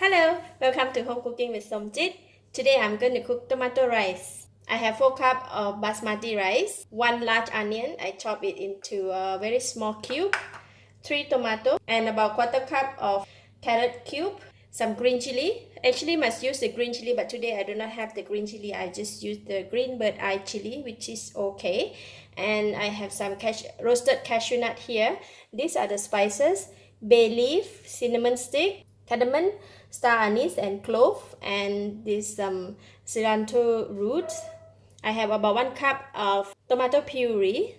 Hello, welcome to Home Cooking with Somjit. Today I'm going to cook tomato rice. I have 4 cups of basmati rice, 1 large onion, I chop it into a very small cube, 3 tomatoes, and about 1/4 cup of carrot cube, some green chili. Actually, must use the green chili, but today I do not have the green chili. I just use the green bird eye chili, which is okay. And I have some roasted cashew nut here. These are the spices: bay leaf, cinnamon stick, cardamom, star anise, and clove, and this cilantro roots. I have about 1 cup of tomato puree,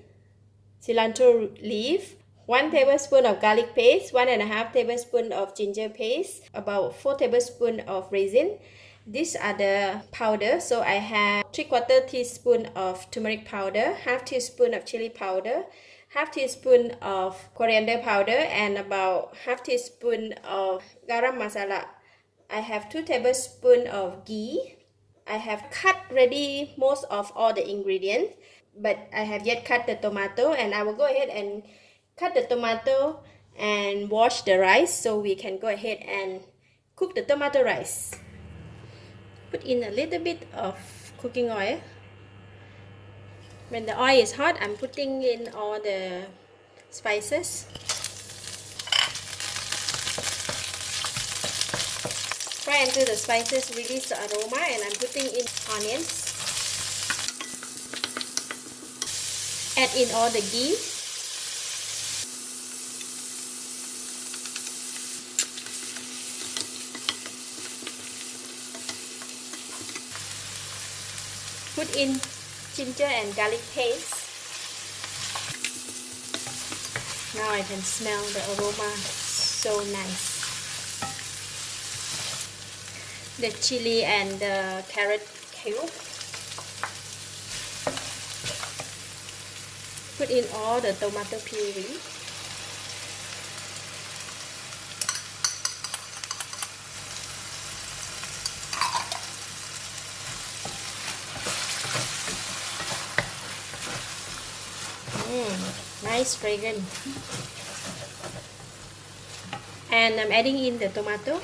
cilantro leaf, 1 tablespoon of garlic paste, 1.5 tablespoon of ginger paste, about 4 tablespoon of raisin. These are the powder. So I have 3/4 teaspoon of turmeric powder, half teaspoon of chili powder, half teaspoon of coriander powder, and about half teaspoon of garam masala. I have 2 tablespoons of ghee. I have cut ready most of all the ingredients, but I have yet cut the tomato, and I will go ahead and cut the tomato and wash the rice so we can go ahead and cook the tomato rice. Put in a little bit of cooking oil. When the oil is hot, I'm putting in all the spices. Fry until the spices release the aroma, and I'm putting in onions. Add in all the ghee. Put in ginger and garlic paste. Now I can smell the aroma, so nice. The chili and the carrot cube. Put in all the tomato puree. Nice fragrance. And I'm adding in the tomato.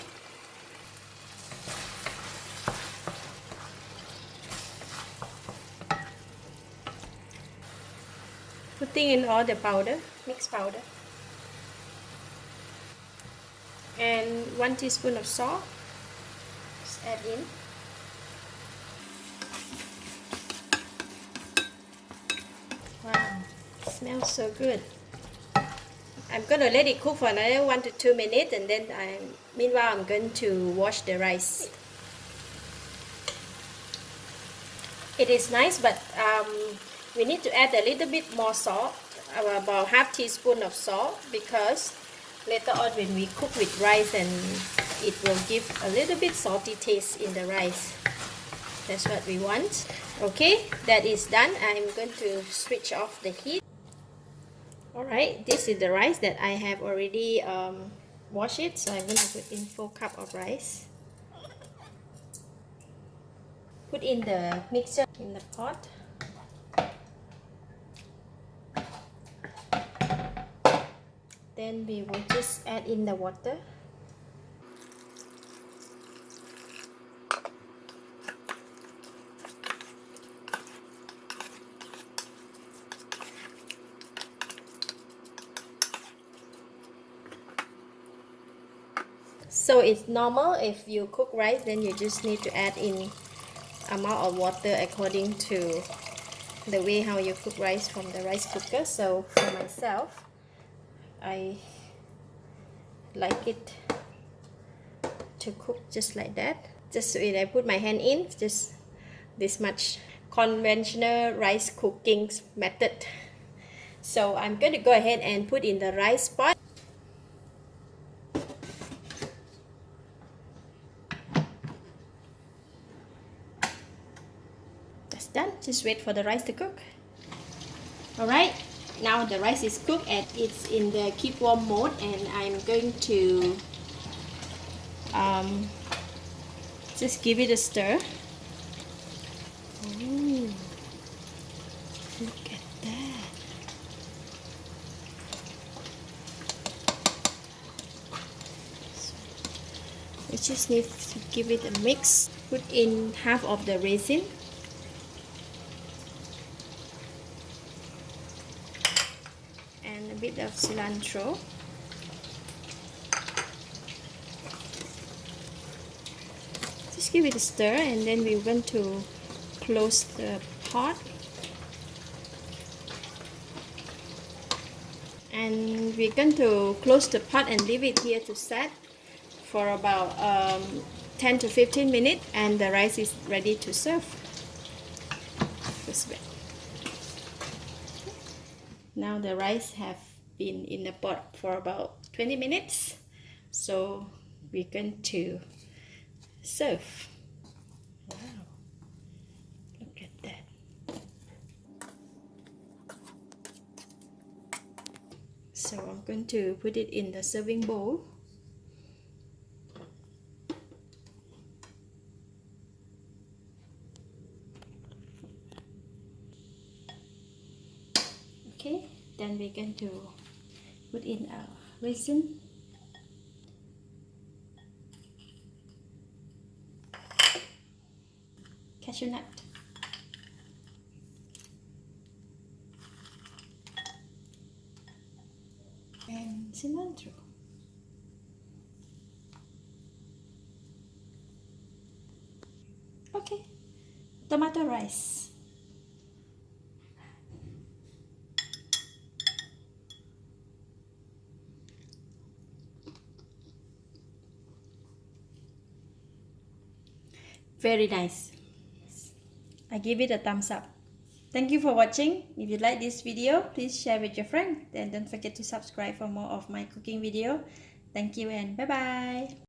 Putting in all the powder, mixed powder. And 1 teaspoon of salt. Just add in. Wow, smells so good. I'm gonna let it cook for another 1 to 2 minutes, and then meanwhile I'm going to wash the rice. It is nice, but we need to add a little bit more salt, about half teaspoon of salt, because later on when we cook with rice, and it will give a little bit salty taste in the rice. That's what we want. Okay, that is done. I'm going to switch off the heat. Alright, this is the rice that I have already washed it, so I'm going to put in 4 cups of rice. Put in the mixture in the pot. Then we will just add in the water. So it's normal if you cook rice, then you just need to add in amount of water according to the way how you cook rice from the rice cooker. So for myself, I like it to cook just like that. Just when I put my hand in, just this much. Conventional rice cooking method. So I'm going to go ahead and put in the rice pot. That's done. Just wait for the rice to cook. Alright, now the rice is cooked and it's in the keep warm mode, and I'm going to just give it a stir. Ooh, look at that. We just need to give it a mix. Put in half of the raisin. And a bit of cilantro. Just give it a stir, and then we're going to close the pot. And we're going to close the pot and leave it here to set for about 10 to 15 minutes, and the rice is ready to serve. Now the rice have been in the pot for about 20 minutes, so we're going to serve. Wow, look at that. So I'm going to put it in the serving bowl. Okay, then we're going to put in our raisin. Cashew nut. And cilantro. Okay, tomato rice. Very nice. I give it a thumbs up. Thank you for watching. If you like this video, please share with your friend. Then don't forget to subscribe for more of my cooking video. Thank you and bye bye.